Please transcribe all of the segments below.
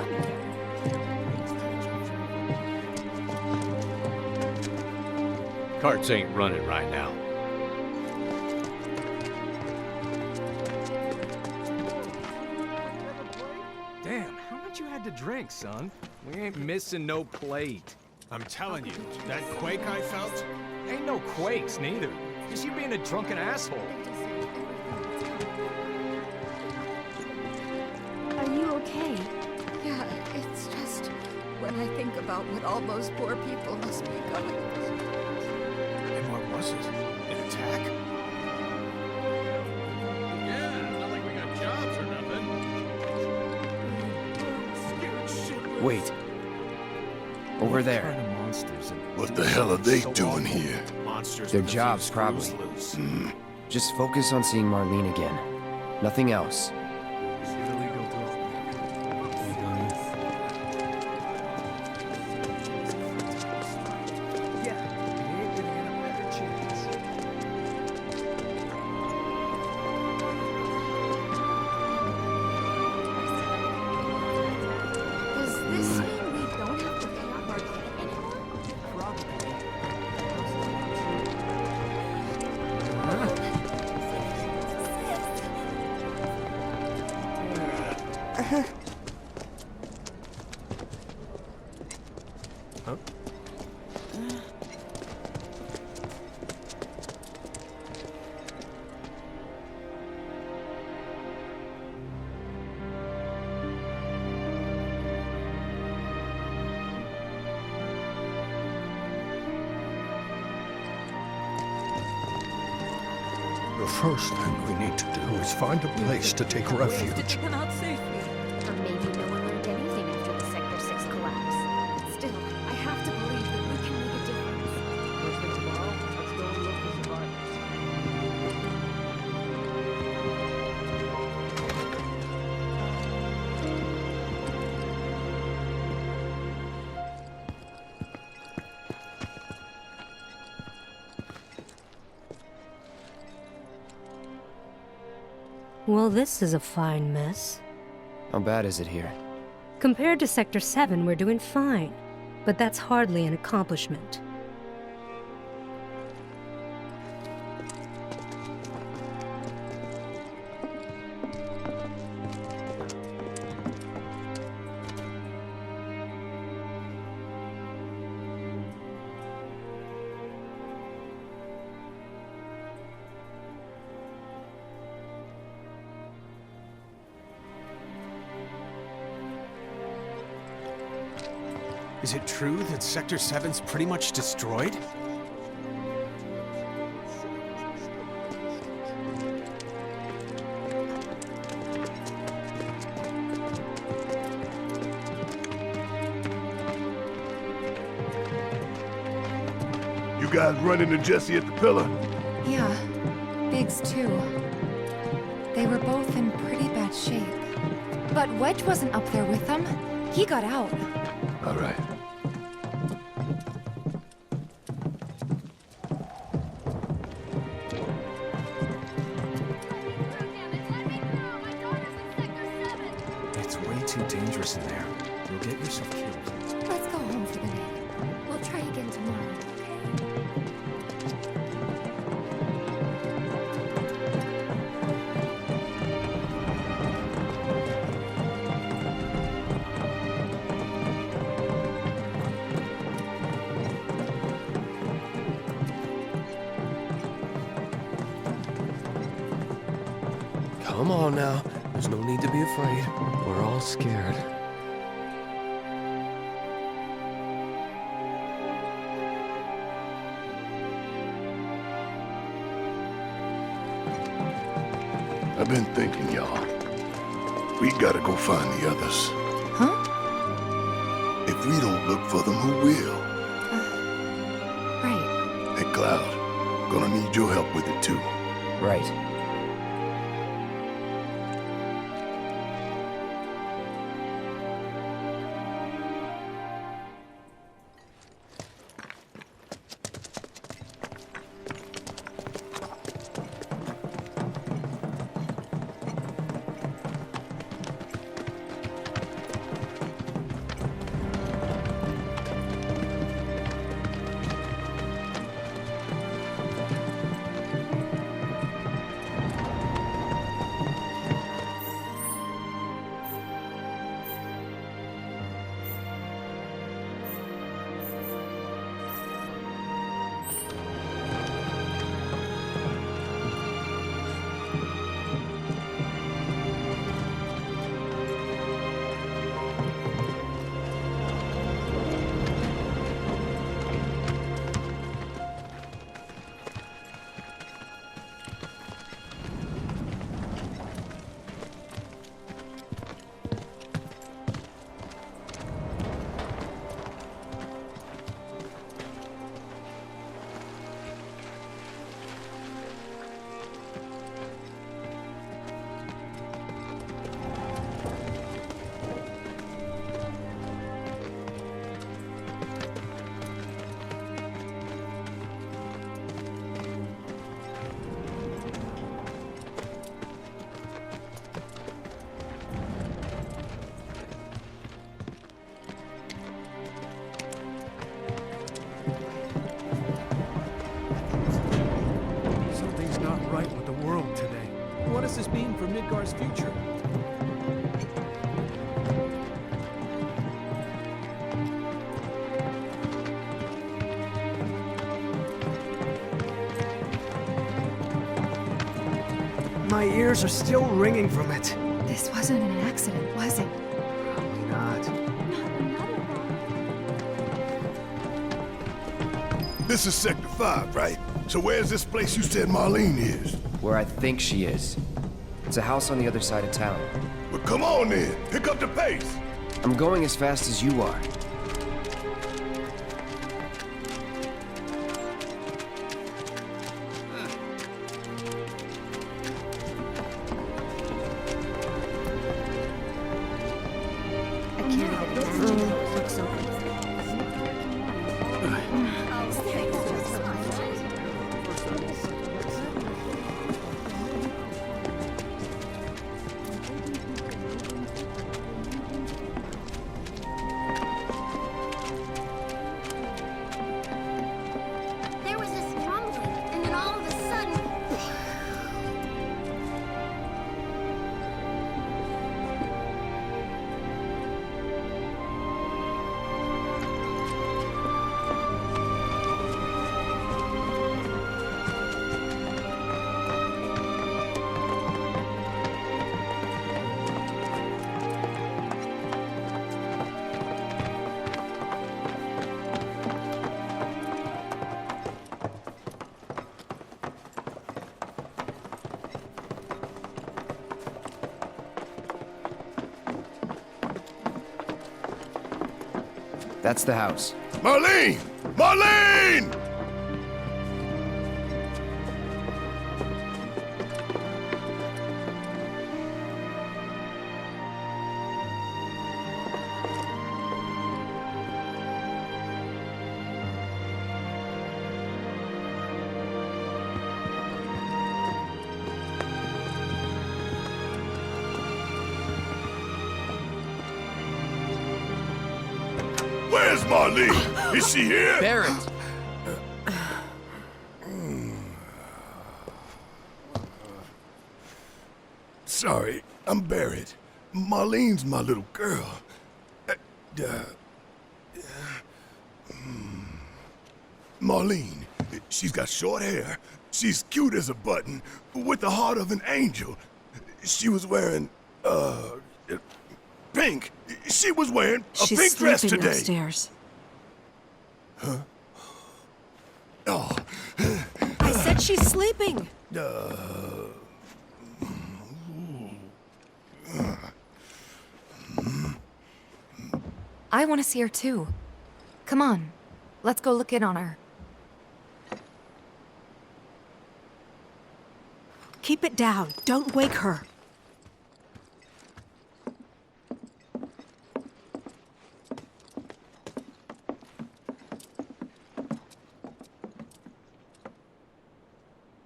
done here? Carts ain't running right now. Damn, how much you had to drink, son? We ain't missing no plate. I'm telling you, that quake I felt? Ain't no quakes, neither. Just you being a drunken asshole. Are you okay? Yeah, it's just when I think about what all those poor people must be going through. And what was it? An attack? Yeah, not like we got jobs or nothing. Wait. Over there. Kind of monsters and What the hell are they doing here? Monsters Their with a jobs, few probably. screws loose. Just focus on seeing Marlene again. Nothing else. Yeah, we ain't gonna get a better chance. Does this mean we don't have to pay off our debt anymore? Huh? The first thing we need to do is find a place to take refuge. Come out safely. Or maybe no one learned anything after the Sector 6 collapse. Still, I have to believe that we can make a difference. Well, this is a fine mess. How bad is it here? Compared to Sector 7, we're doing fine. But that's hardly an accomplishment. Is it true that Sector 7's pretty much destroyed? You guys run into Jesse at the pillar? Yeah, Biggs too. They were both in pretty bad shape. But Wedge wasn't up there with them. He got out. All right. It's way too dangerous in there. You'll get yourself killed. Let's go home for the night. We'll try again tomorrow, okay? Come on now. There's no need to be afraid. We're all scared. I've been thinking, y'all. We gotta go find the others. Huh? If we don't look for them, who will? Right. Hey, Cloud. Gonna need your help with it, too. Right. Midgar's future. My ears are still ringing from it. This wasn't an accident, was it? Probably not. This is Sector 5, right? So where's this place you said Marlene is? Where I think she is. It's a house on the other side of town. Well, come on then. Pick up the pace. I'm going as fast as you are. I can't even imagine what it looks like. There was this rumbling, and then all of a sudden... That's the house. Marlene! Marlene! Where's Marlene? Is she here? Barrett! Sorry, I'm Barrett. Marlene's my little girl. Marlene, she's got short hair. She's cute as a button, with the heart of an angel. She was wearing, pink. She was wearing a She's pink dress sleeping today. upstairs. Oh, I said she's sleeping. I want to see her too. Come on, let's go look in on her. Keep it down. Don't wake her.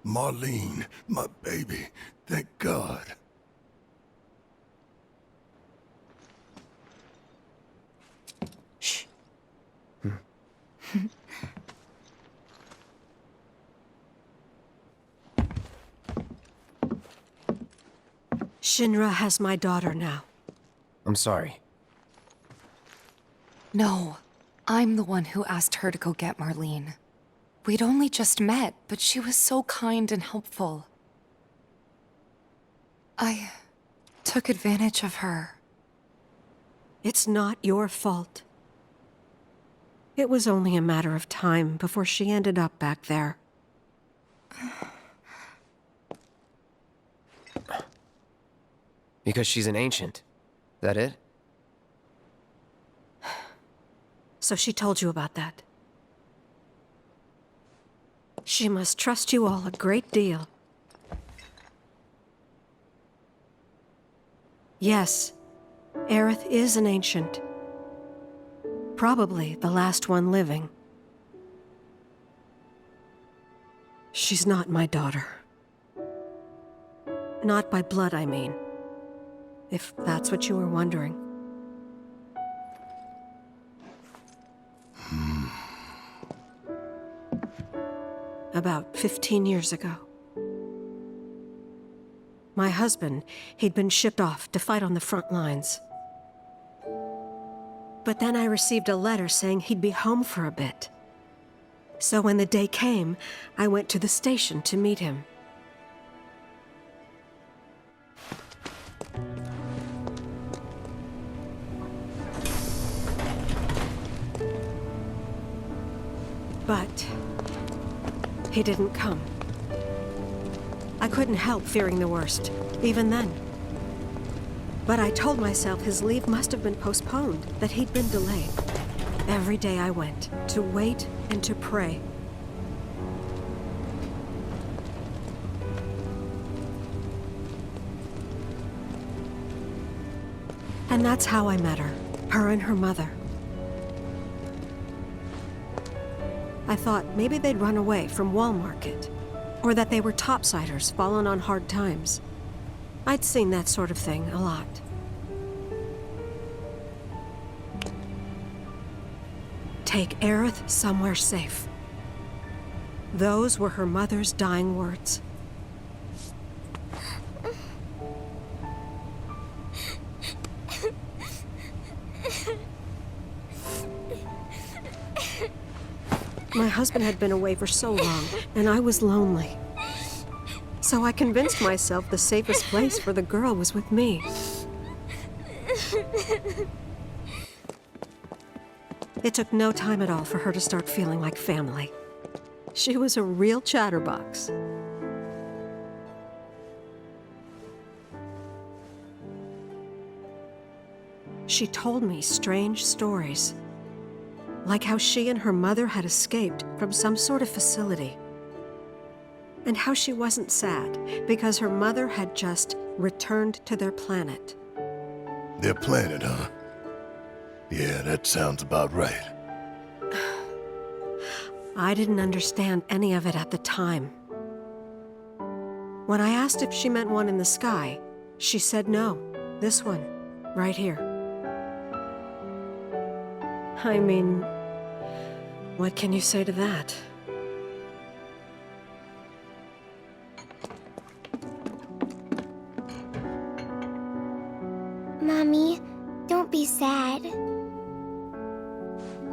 Marlene, my baby. Thank God. Shh. Shinra has my daughter now. I'm sorry. No, I'm the one who asked her to go get Marlene. We'd only just met, but she was so kind and helpful. I took advantage of her. It's not your fault. It was only a matter of time before she ended up back there. Because she's an ancient. That it? So she told you about that. She must trust you all a great deal. Yes, Aerith is an ancient. Probably the last one living. She's not my daughter. Not by blood, I mean. If that's what you were wondering. About 15 years ago. My husband, he'd been shipped off to fight on the front lines. But then I received a letter saying he'd be home for a bit. So when the day came, I went to the station to meet him. But he didn't come. I couldn't help fearing the worst, even then. But I told myself his leave must have been postponed, that he'd been delayed. Every day I went, to wait and to pray. And that's how I met her and her mother. I thought maybe they'd run away from Wall Market, or that they were topsiders fallen on hard times. I'd seen that sort of thing a lot. Take Aerith somewhere safe. Those were her mother's dying words. My husband had been away for so long, and I was lonely. So I convinced myself the safest place for the girl was with me. It took no time at all for her to start feeling like family. She was a real chatterbox. She told me strange stories, like how she and her mother had escaped from some sort of facility, and how she wasn't sad because her mother had just returned to their planet. Their planet, huh? Yeah, that sounds about right. I didn't understand any of it at the time. When I asked if she meant one in the sky, she said no, this one, right here. I mean, what can you say to that? Mommy, don't be sad.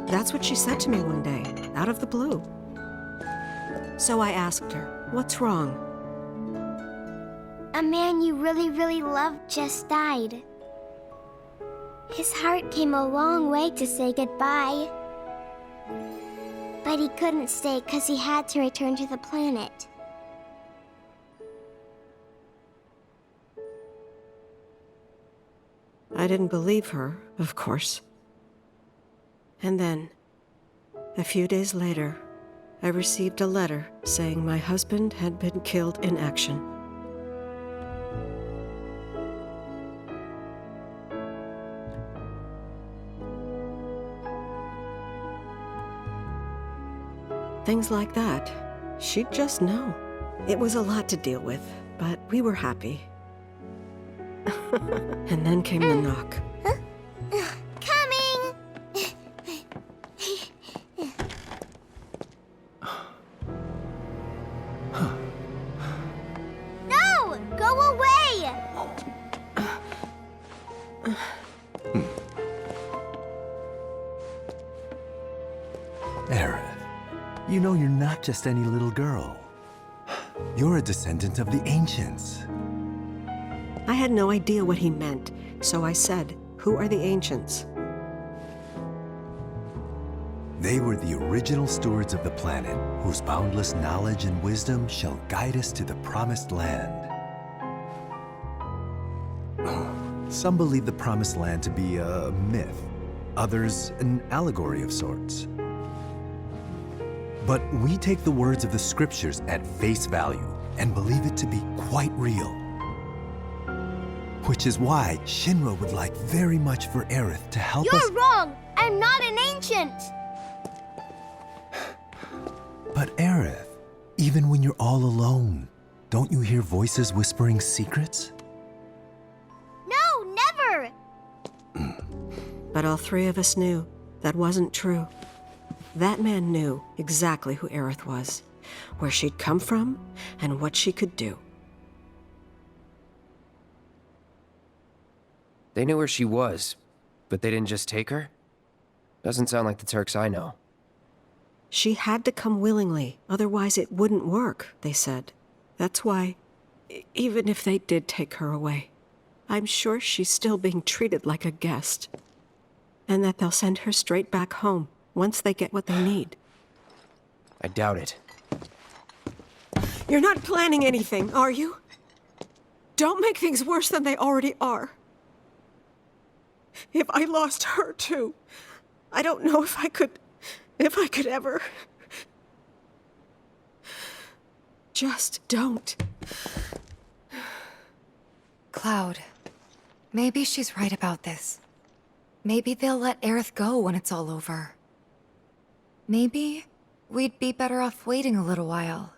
That's what she said to me one day, out of the blue. So I asked her, what's wrong? A man you really, really loved just died. His heart came a long way to say goodbye. But he couldn't stay because he had to return to the planet. I didn't believe her, of course. And then, a few days later, I received a letter saying my husband had been killed in action. Things like that, she'd just know. It was a lot to deal with, but we were happy. And then came the knock. Coming! No! Go away! Aerith, you know you're not just any little girl. You're a descendant of the ancients. I had no idea what he meant, so I said, "Who are the ancients?" They were the original stewards of the planet, whose boundless knowledge and wisdom shall guide us to the promised land. Some believe the promised land to be a myth, others an allegory of sorts. But we take the words of the scriptures at face value and believe it to be quite real. Which is why Shinra would like very much for Aerith to help us— You're wrong! I'm not an ancient! But Aerith, even when you're all alone, don't you hear voices whispering secrets? No, never! But all three of us knew that wasn't true. That man knew exactly who Aerith was, where she'd come from, and what she could do. They knew where she was, but they didn't just take her? Doesn't sound like the Turks I know. She had to come willingly, otherwise it wouldn't work, they said. That's why, even if they did take her away, I'm sure she's still being treated like a guest. And that they'll send her straight back home, once they get what they need. I doubt it. You're not planning anything, are you? Don't make things worse than they already are. If I lost her, too, I don't know if I could ever. Just don't. Cloud, maybe she's right about this. Maybe they'll let Aerith go when it's all over. Maybe we'd be better off waiting a little while.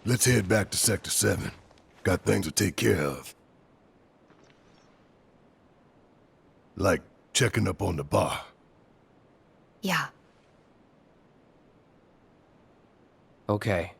Let's head back to Sector 7. Got things to take care of. Like checking up on the bar. Yeah. Okay.